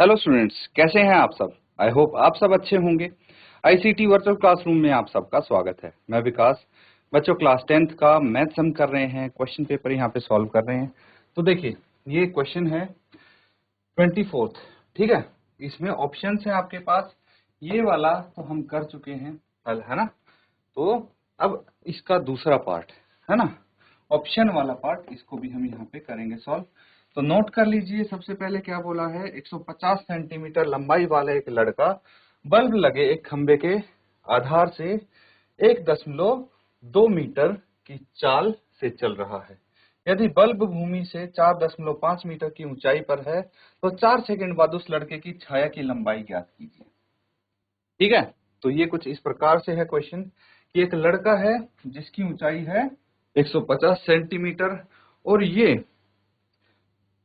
Hello students, कैसे हैं आप सब। आई होप आप सब अच्छे होंगे। आईसीटी वर्चुअल क्लासरूम में आप सबका स्वागत है। मैं विकास। बच्चों, क्लास 10th का मैथ्स हम कर रहे हैं, क्वेश्चन पेपर यहाँ पे सॉल्व कर रहे हैं। तो देखिए, ये क्वेश्चन है 24th, ठीक है। इसमें ऑप्शन है आपके पास। ये वाला तो हम कर चुके हैं हल, है ना। तो अब इसका दूसरा पार्ट है ना, ऑप्शन वाला पार्ट, इसको भी हम यहाँ पे करेंगे सॉल्व। तो नोट कर लीजिए, सबसे पहले क्या बोला है, 150 सेंटीमीटर लंबाई वाला एक लड़का बल्ब लगे एक खंबे के आधार से 1.2 मीटर की चाल से चल रहा है। यदि बल्ब भूमि से 4.5 मीटर की ऊंचाई पर है तो 4 सेकंड बाद उस लड़के की छाया की लंबाई ज्ञात कीजिए। ठीक है, तो ये कुछ इस प्रकार से है क्वेश्चन कि एक लड़का है जिसकी ऊंचाई है 150 सेंटीमीटर और ये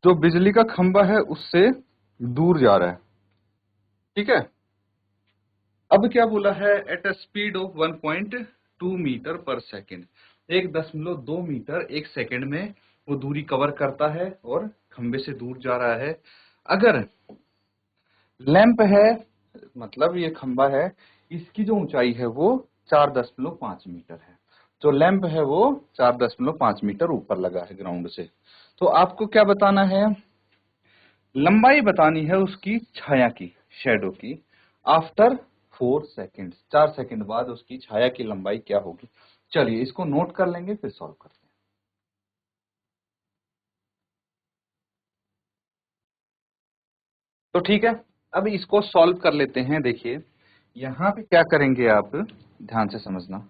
जो बिजली का खंबा है उससे दूर जा रहा है। ठीक है, अब क्या बोला है, at a speed of 1.2 metre per second, 1.2 metre एक सेकेंड में वो दूरी कवर करता है और खंबे से दूर जा रहा है। अगर लैंप है, मतलब ये खंबा है, इसकी जो ऊंचाई है वो 4.5 मीटर है। जो लैंप है वो 4.5 मीटर ऊपर लगा है ग्राउंड से। तो आपको क्या बताना है, लंबाई बतानी है उसकी छाया की, शेडो की, आफ्टर 4 सेकेंड, 4 सेकेंड बाद उसकी छाया की लंबाई क्या होगी। चलिए इसको नोट कर लेंगे, फिर सॉल्व करते हैं। तो ठीक है, अब इसको सॉल्व कर लेते हैं। देखिए यहां पे क्या करेंगे आप, ध्यान से समझना।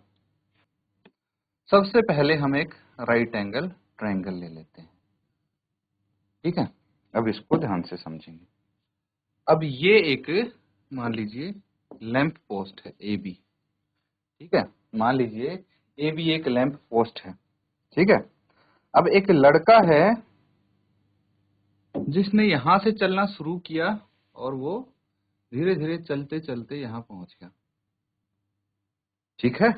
सबसे पहले हम एक राइट एंगल ट्रायंगल ले लेते हैं, ठीक है। अब इसको ध्यान से समझेंगे। अब ये एक, मान लीजिए लैंप पोस्ट है ए बी, ठीक है। मान लीजिए ए बी एक लैंप पोस्ट है, ठीक है। अब एक लड़का है जिसने यहां से चलना शुरू किया और वो धीरे धीरे चलते चलते यहां पहुंच गया, ठीक है।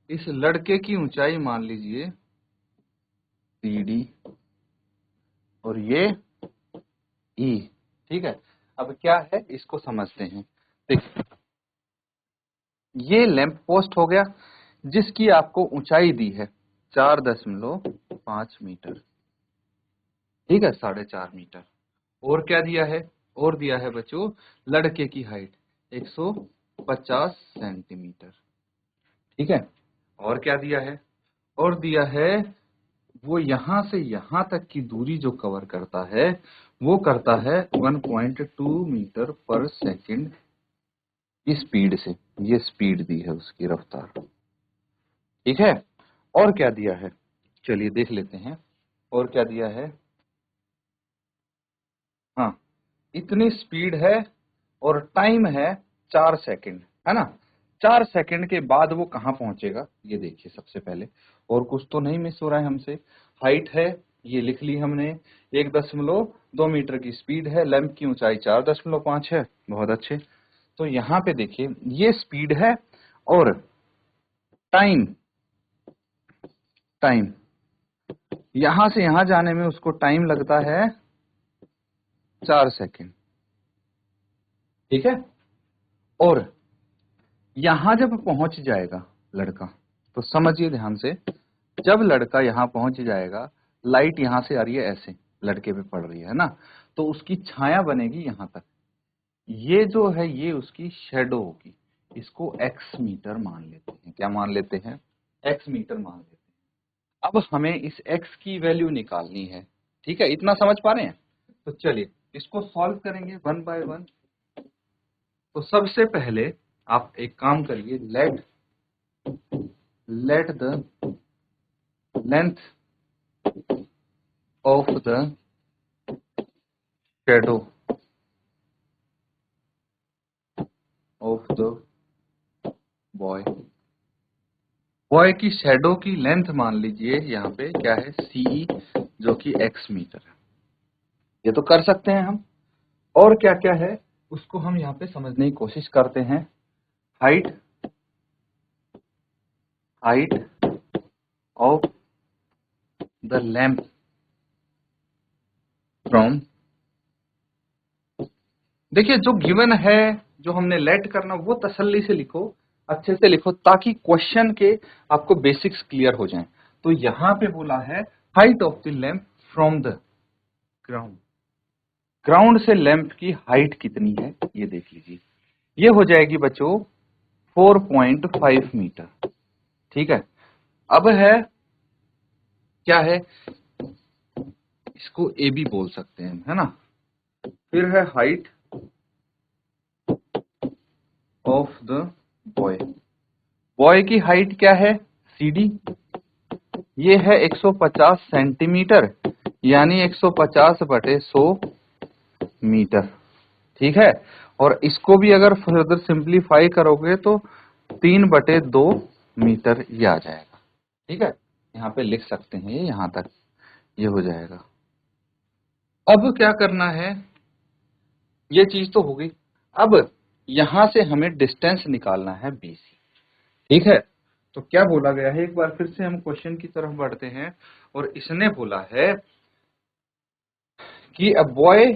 इस लड़के की ऊंचाई मान लीजिए सी डी और ये ई, ठीक है। अब क्या है, इसको समझते हैं। देखिए ये लैंप पोस्ट हो गया जिसकी आपको ऊंचाई दी है 4.5 मीटर, ठीक है, 4.5 मीटर। और क्या दिया है, और दिया है बच्चों लड़के की हाइट 150 सेंटीमीटर, ठीक है। और क्या दिया है, और दिया है वो यहां से यहां तक की दूरी जो कवर करता है वो करता है 1.2 मीटर पर सेकंड की स्पीड से। ये स्पीड दी है उसकी रफ्तार, ठीक है। और क्या दिया है, चलिए देख लेते हैं। और क्या दिया है, हाँ, इतनी स्पीड है और टाइम है 4 सेकंड, है ना। 4 सेकंड के बाद वो कहां पहुंचेगा ये देखिए सबसे पहले। और कुछ तो नहीं मिस हो रहा है हमसे, हाइट है ये लिख ली हमने, 1.2 मीटर की स्पीड है, लैंप की ऊंचाई 4.5 है, बहुत अच्छे। तो यहाँ पे देखिए ये स्पीड है और टाइम, टाइम यहां से यहां जाने में उसको टाइम लगता है 4 सेकंड, ठीक है। और यहां जब पहुंच जाएगा लड़का, तो समझिए ध्यान से, जब लड़का यहां पहुंच जाएगा, लाइट यहां से आ रही है ऐसे लड़के पे पड़ रही है ना, तो उसकी छाया बनेगी यहां तक। ये जो है ये उसकी शेडो होगी। इसको एक्स मीटर मान लेते हैं। क्या मान लेते हैं, एक्स मीटर मान लेते हैं। अब हमें इस एक्स की वैल्यू निकालनी है, ठीक है। इतना समझ पा रहे हैं। तो चलिए इसको सॉल्व करेंगे वन बाय वन। तो सबसे पहले आप एक काम करिए, let the length of the shadow of the boy. Boy की शेडो की लेंथ मान लीजिए यहाँ पे क्या है, सी, जो कि एक्स मीटर है। ये तो कर सकते हैं हम। और क्या क्या है उसको हम यहाँ पे समझने की कोशिश करते हैं। Height, height of the lamp from देखिए जो गिवन है, जो हमने लेट करना, वो तसल्ली से लिखो, अच्छे से लिखो, ताकि क्वेश्चन के आपको बेसिक्स क्लियर हो जाएं। तो यहां पे बोला है height of the lamp from the ground, ground से लैंप की हाइट कितनी है ये देख लीजिए। ये हो जाएगी बच्चों 4.5 मीटर। ठीक है, अब है क्या है, इसको ए बी बोल सकते हैं, है ना। फिर है height of the boy, boy की हाइट क्या है सी डी, ये है 150 सेंटीमीटर, यानी 150 बटे 100 मीटर। ठीक है, और इसको भी अगर फर्दर सिंप्लीफाई करोगे तो 3/2 मीटर ये आ जाएगा। ठीक है, यहाँ पे लिख सकते हैं, ये यहां तक ये हो जाएगा। अब क्या करना है, ये चीज तो हो गई। अब यहां से हमें डिस्टेंस निकालना है बीसी। ठीक है, तो क्या बोला गया है, एक बार फिर से हम क्वेश्चन की तरफ बढ़ते हैं। और इसने बोला है कि अ बॉय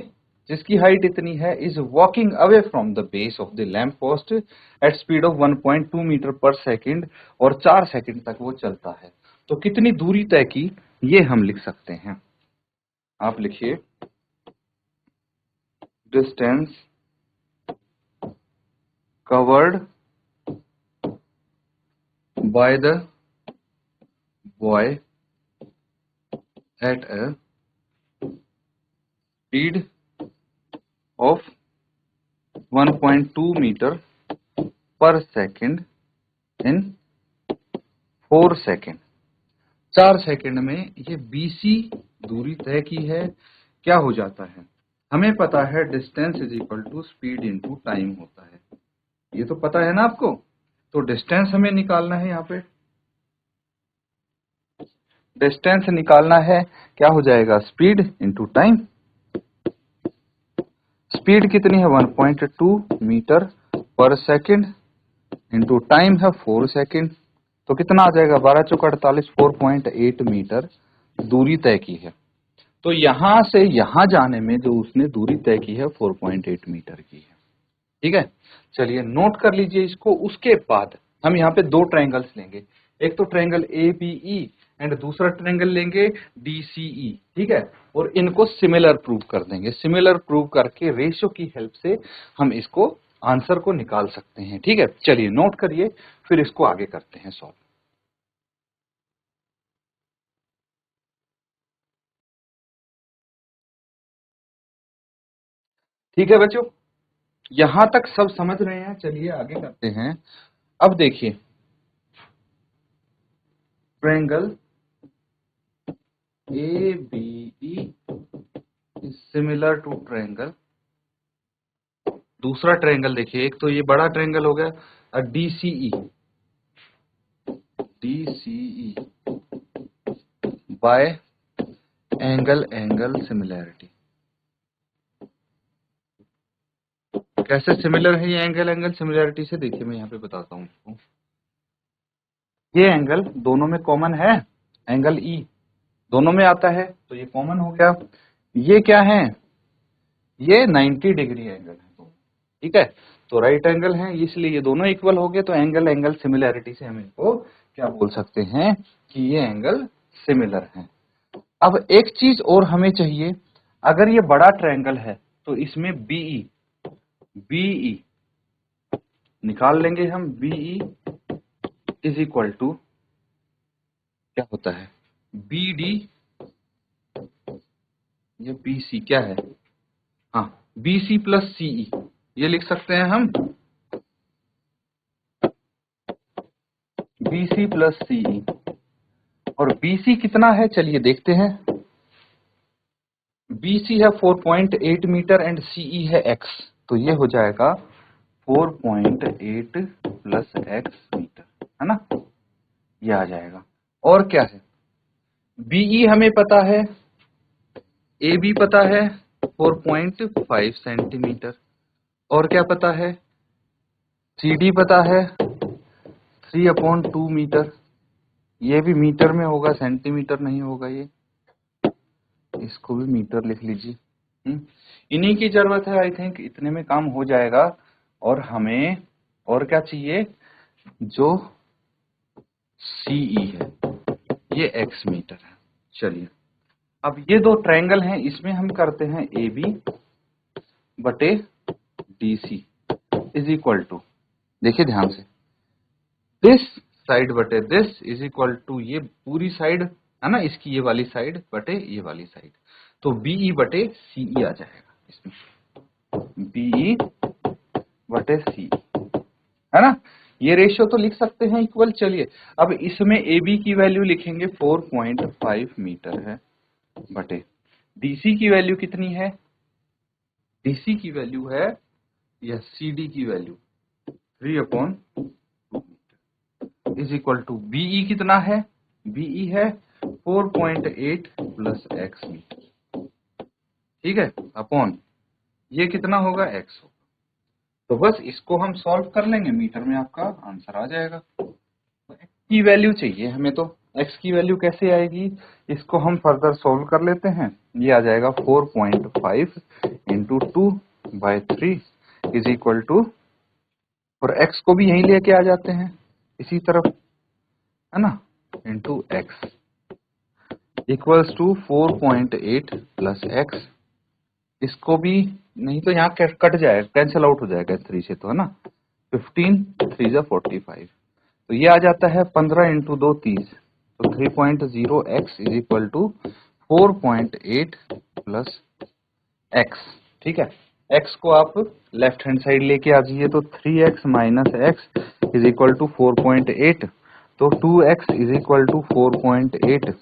जिसकी हाइट इतनी है is walking away from the base of the lamp post at speed of 1.2 metre per second, और 4 सेकेंड तक वो चलता है। तो कितनी दूरी तय की, ये हम लिख सकते हैं। आप लिखिए distance covered by the boy at a speed of 1.2 metre per second in 4 second. 4 second में ये बीसी दूरी तय की है। क्या हो जाता है, हमें पता है distance is equal to speed into time होता है, ये तो पता है ना आपको। तो डिस्टेंस हमें निकालना है, यहाँ पे डिस्टेंस निकालना है, क्या हो जाएगा स्पीड इनटू टाइम। स्पीड कितनी है 1.2 metre per second, into time है 4 सेकेंड। तो कितना आ जाएगा 12 चौक 48, 4.8 मीटर दूरी तय की है। तो यहां से यहां जाने में जो उसने दूरी तय की है 4.8 मीटर की है। ठीक है, चलिए नोट कर लीजिए इसको। उसके बाद हम यहाँ पे दो ट्रायंगल्स लेंगे, एक तो triangle A B E and दूसरा ट्रायंगल लेंगे डी सी ई। ठीक है, और इनको सिमिलर प्रूव कर देंगे। सिमिलर प्रूव करके रेशियो की हेल्प से हम इसको आंसर को निकाल सकते हैं। ठीक है, चलिए नोट करिए, फिर इसको आगे करते हैं सॉल्व। ठीक है बच्चों, यहां तक सब समझ रहे हैं, चलिए आगे करते हैं। अब देखिए triangle A B E is similar to triangle, दूसरा ट्रायंगल देखिए, एक तो ये बड़ा ट्रायंगल हो गया DCE, DCE by angle angle similarity. कैसे सिमिलर है ये एंगल एंगल सिमिलैरिटी से, देखिए मैं यहाँ पे बताता हूँ आपको। ये एंगल दोनों में कॉमन है, एंगल ई दोनों में आता है, तो ये कॉमन हो गया। ये क्या है, ये 90 डिग्री एंगल है दोनों। ठीक है, तो राइट एंगल है, इसलिए ये दोनों इक्वल हो गए। तो एंगल एंगल सिमिलैरिटी से हम इनको क्या बोल सकते हैं कि ये एंगल सिमिलर है। अब एक चीज और हमें चाहिए, अगर ये बड़ा ट्रायंगल है तो इसमें बीई, बीई निकाल लेंगे हम। बीई इज इक्वल टू क्या होता है बी डी, ये बी सी क्या है, हाँ बी सी प्लस सीई, ये लिख सकते हैं हम बी सी प्लस सीई। और बी सी कितना है चलिए देखते हैं। बी सी है 4.8 मीटर एंड सीई है एक्स, तो ये हो जाएगा 4.8 प्लस एक्स मीटर, है ना, ये आ जाएगा। और क्या है, बीई हमें पता है, ए बी पता है 4.5 सेंटीमीटर, और क्या पता है सी डी पता है 3/2 मीटर। ये भी मीटर में होगा, सेंटीमीटर नहीं होगा, ये इसको भी मीटर लिख लीजिए। इन्हीं की जरूरत है। आई थिंक इतने में काम हो जाएगा। और हमें और क्या चाहिए, जो सीई है ये एक्स मीटर है। चलिए अब ये दो ट्रायंगल हैं, इसमें हम करते हैं ए बी बटे D C is equal to, देखिए ध्यान से, दिस साइड बटे दिस इज इक्वल टू ये पूरी साइड है ना, इसकी ये वाली साइड बटे ये वाली साइड, तो बीई बटे सीई आ जाएगा इसमें, बीई बटे सी, है ना। ये रेशियो तो लिख सकते हैं इक्वल। चलिए अब इसमें ए बी की वैल्यू लिखेंगे 4.5 मीटर है, बटे डीसी की वैल्यू कितनी है, डीसी की वैल्यू है या सीडी की value 3/2 is equal to BE कितना है, बीई है 4.8 प्लस एक्स मीटर, ठीक है, अपॉन ये कितना होगा एक्स होगा। तो बस इसको हम सॉल्व कर लेंगे, मीटर में आपका आंसर आ जाएगा। एक्स की वैल्यू चाहिए हमें, तो एक्स की वैल्यू कैसे आएगी, इसको हम फर्दर सॉल्व कर लेते हैं। ये आ जाएगा 4.5 इंटू 2/3 इज इक्वल टू, और एक्स को भी यहीं लेके आ जाते हैं इसी तरफ, है ना, into x equals to 4.8 plus x, इसको भी नहीं तो यहाँ कट जाएगा, कैंसिल आउट हो जाएगा 3 से, तो है ना, 15 3 जा 45, तो ये आ जाता है 15 इंटू 2 30, तो 3.0 x is equal to 4.8 plus x, ठीक है। एक्स को आप लेफ्ट हैंड साइड लेके आ जाइए, तो 3x minus x is equal to 4.8, तो 2x is equal to 4.8,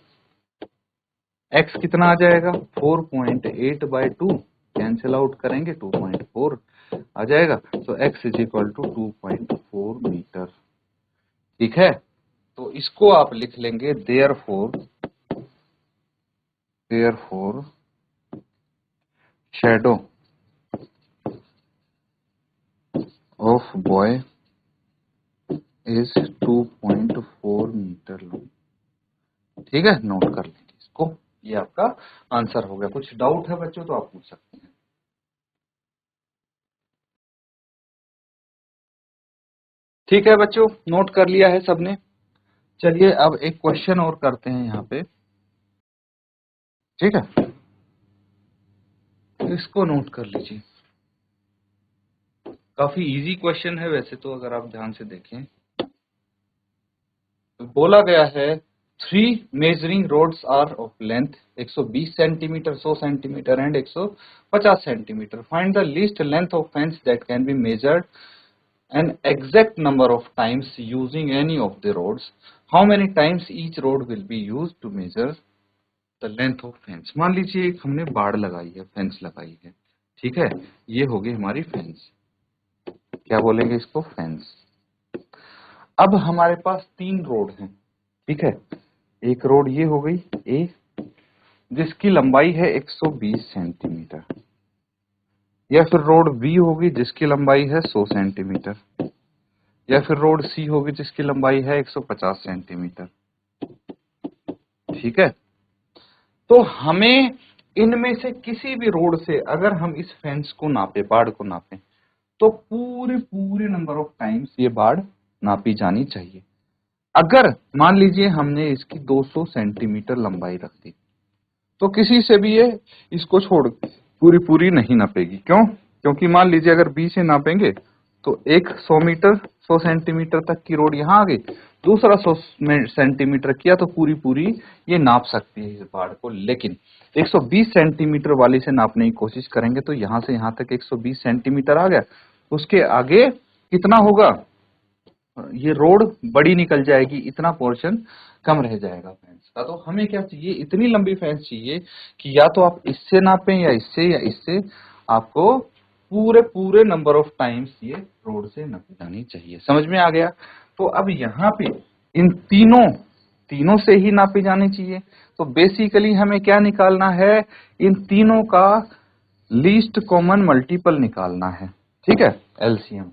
x कितना आ जाएगा 4.8/2, कैंसिल आउट करेंगे 2.4 आ जाएगा, तो x is equal to 2.4 metre, ठीक है। तो इसको आप लिख लेंगे therefore shadow of boy is 2.4 metre long, ठीक है, नोट कर लेंगे इसको। ये आपका आंसर हो गया। कुछ डाउट है बच्चों तो आप पूछ सकते हैं। ठीक है बच्चों, नोट कर लिया है सबने। चलिए अब एक क्वेश्चन और करते हैं यहाँ पे, ठीक है, इसको नोट कर लीजिए। काफी इजी क्वेश्चन है वैसे तो, अगर आप ध्यान से देखें तो बोला गया है 3 measuring rods are of length 120 centimetre, 100 centimetre and 150 centimetre. Find the least length of fence that can be measured an exact number of times using any of the roads. How many times each road will be used to measure the length of fence? मान लीजिए एक हमने बाड़ लगाई है, fence लगाई है, ठीक है, ये होगी हमारी फेंस, क्या बोलेंगे इसको, फेंस। अब हमारे पास 3 रोड हैं, ठीक है, एक रोड ये हो गई ए, जिसकी लंबाई है 120 सेंटीमीटर, या फिर रोड बी होगी जिसकी लंबाई है 100 सेंटीमीटर, या फिर रोड सी होगी जिसकी लंबाई है 150 सेंटीमीटर, ठीक है। तो हमें इनमें से किसी भी रोड से अगर हम इस फेंस को नापे, बाड़ को नापे, तो पूरे पूरे नंबर ऑफ टाइम्स ये बाड़ नापी जानी चाहिए। अगर मान लीजिए हमने इसकी 200 सेंटीमीटर लंबाई रख दी, तो किसी से भी ये इसको छोड़ पूरी पूरी नहीं नापेगी। क्यों? क्योंकि मान लीजिए अगर बी से नापेंगे तो एक 100 मीटर 100 सेंटीमीटर तक की रोड यहाँ आ गई, दूसरा 100 सेंटीमीटर किया तो पूरी पूरी ये नाप सकती है इस बाड़ को। लेकिन 120 सेंटीमीटर वाली से नापने की कोशिश करेंगे तो यहाँ से यहाँ तक 120 सेंटीमीटर आ गया, उसके आगे कितना होगा, ये रोड बड़ी निकल जाएगी, इतना पोर्शन कम रह जाएगा फेंस का। तो हमें क्या चाहिए, इतनी लंबी फेंस चाहिए कि या तो आप इससे नापें या इससे आपको पूरे पूरे नंबर ऑफ टाइम्स ये रोड से नापी जानी चाहिए। समझ में आ गया? तो अब यहाँ पे इन तीनों से ही नापी जानी चाहिए। तो बेसिकली हमें क्या निकालना है, इन तीनों का लीस्ट कॉमन मल्टीपल निकालना है, ठीक है, एलसीएम।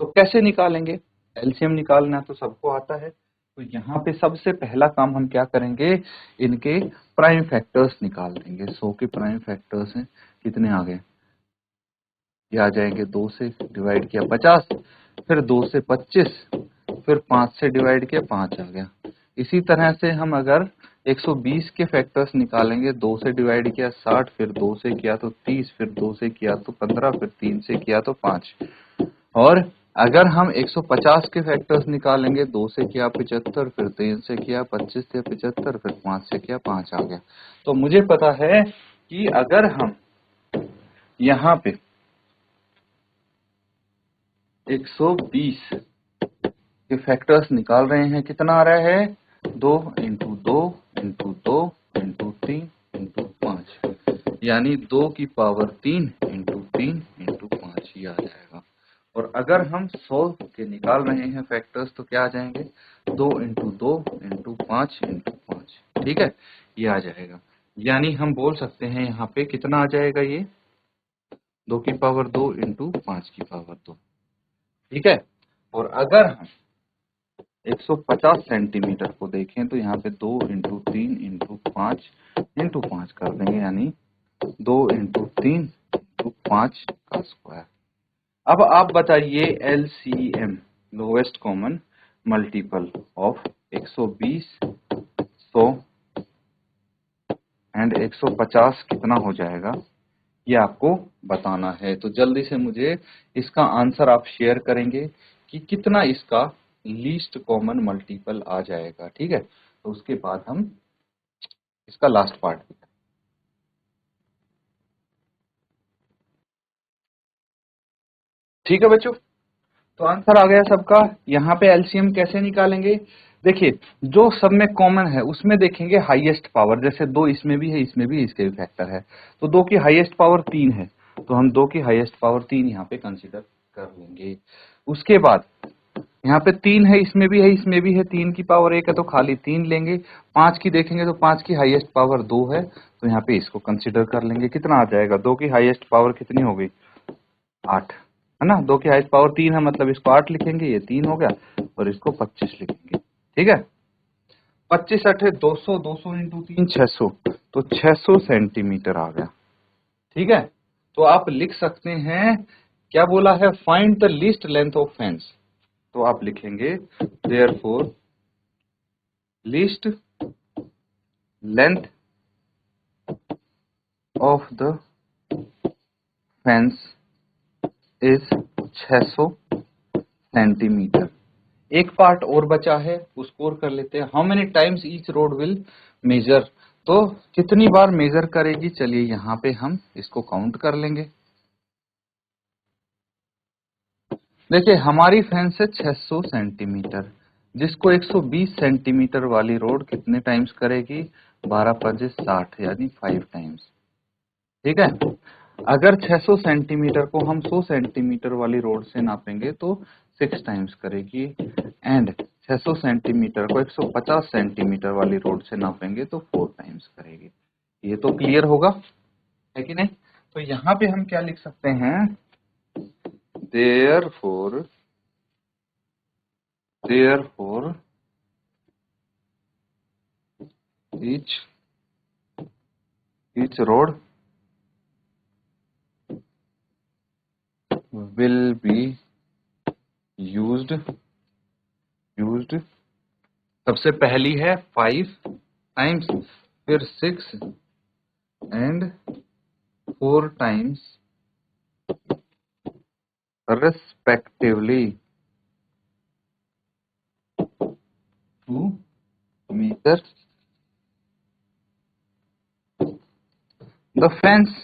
तो कैसे निकालेंगे, एलसीएम निकालना तो सबको आता है, तो यहाँ पे सबसे पहला काम हम क्या करेंगे, इनके प्राइम फैक्टर्स निकाल देंगे। 100 के प्राइम फैक्टर्स हैं, कितने आ गए, ये आ जाएंगे 2 से डिवाइड किया 50, फिर 2 से 25, फिर 5 से डिवाइड किया 5 आ गया। इसी तरह से हम अगर 120 के फैक्टर्स निकालेंगे, 2 से डिवाइड किया 60, फिर 2 से किया तो 30, फिर 2 से किया तो 15, फिर 3 से किया तो 5। और अगर हम 150 के फैक्टर्स निकालेंगे, 2 से किया 75, फिर 3 से किया 25 से 75, फिर 5 से किया 5 आ गया। तो मुझे पता है कि अगर हम यहाँ पे 120 के फैक्टर्स निकाल रहे हैं, कितना आ रहा है, 2 इंटू 2 इंटू 2 इंटू 3 इंटू 5, यानी 2 की पावर 3 इंटू 3 इंटू 5 ये आ जाएगा। और अगर हम 100 के निकाल रहे हैं फैक्टर्स तो क्या आ जाएंगे, 2 इंटू 2 इंटू 5 इंटू 5, ठीक है, ये आ जाएगा। यानी हम बोल सकते हैं यहाँ पे कितना आ जाएगा, ये 2 की पावर 2 इंटू 5 की पावर 2, ठीक है। और अगर हम 150 सेंटीमीटर को देखें तो यहाँ पे 2 इंटू 3 इंटू 5 इंटू 5 कर देंगे, यानी 2 इंटू 3 इंटू 5 का स्क्वायर। अब आप बताइए LCM, lowest common multiple of 120, 100 and 150 कितना हो जाएगा, ये आपको बताना है। तो जल्दी से मुझे इसका आंसर आप शेयर करेंगे कि कितना इसका लीस्ट कॉमन मल्टीपल आ जाएगा, ठीक है। तो उसके बाद हम इसका लास्ट पार्ट भी करें। ठीक है बच्चों, तो आंसर आ गया सबका। यहाँ पे एलसीएम कैसे निकालेंगे, देखिए जो सब में कॉमन है उसमें देखेंगे हाईएस्ट पावर, जैसे 2 इसमें भी है, इसमें भी, इसके भी फैक्टर है, तो 2 की हाईएस्ट पावर 3 है, तो हम 2 की हाईएस्ट पावर 3 यहाँ पे कंसीडर कर लेंगे। उसके बाद यहाँ पे 3 है, इसमें भी है, इसमें भी है, 3 की पावर 1 है तो खाली 3 लेंगे। 5 की देखेंगे तो 5 की हाईएस्ट पावर 2 है, तो यहाँ पे इसको कंसीडर कर लेंगे। कितना आ जाएगा, 2 की हाईएस्ट पावर कितनी हो गई, 8 है ना। 2 की हाईएस्ट पावर 3 है, मतलब इसको 8 लिखेंगे, ये 3 हो गया, और इसको 25 लिखेंगे, ठीक है। 25 8 200, 200 इंटू 3 600, तो 600 सेंटीमीटर आ गया, ठीक है। तो आप लिख सकते हैं, क्या बोला है, find the least length of fence, तो आप लिखेंगे therefore least length of the fence is 600 centimetre. एक पार्ट और बचा है, उसको और कर लेते हैं। How many times each road will measure, तो कितनी बार मेजर करेगी, चलिए यहाँ पे हम इसको काउंट कर लेंगे। देखिए हमारी फेंस है 600 सेंटीमीटर, जिसको 120 सेंटीमीटर वाली रोड कितने टाइम्स करेगी, 12 5 60, यानी 5 टाइम्स, ठीक है। अगर 600 सेंटीमीटर को हम 100 सेंटीमीटर वाली रोड से नापेंगे तो 6 टाइम्स करेगी, एंड 600 सेंटीमीटर को 150 सेंटीमीटर वाली रोड से नापेंगे तो 4 टाइम्स करेगी। ये तो क्लियर होगा, है कि नहीं। तो यहाँ पे हम क्या लिख सकते हैं, therefore each road will be used सबसे पहली है 5 टाइम्स, फिर 6 and 4 times respectively to measure the fence।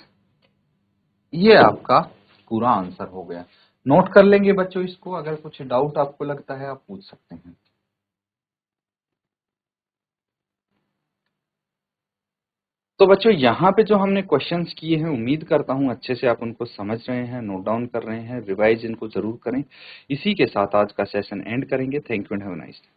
ये आपका पूरा आंसर हो गया। नोट कर लेंगे बच्चों इसको, अगर कुछ डाउट आपको लगता है आप पूछ सकते हैं। तो बच्चों यहाँ पे जो हमने क्वेश्चंस किए हैं, उम्मीद करता हूँ अच्छे से आप उनको समझ रहे हैं, नोट डाउन कर रहे हैं, रिवाइज इनको जरूर करें। इसी के साथ आज का सेशन एंड करेंगे। Thank you and have a nice day.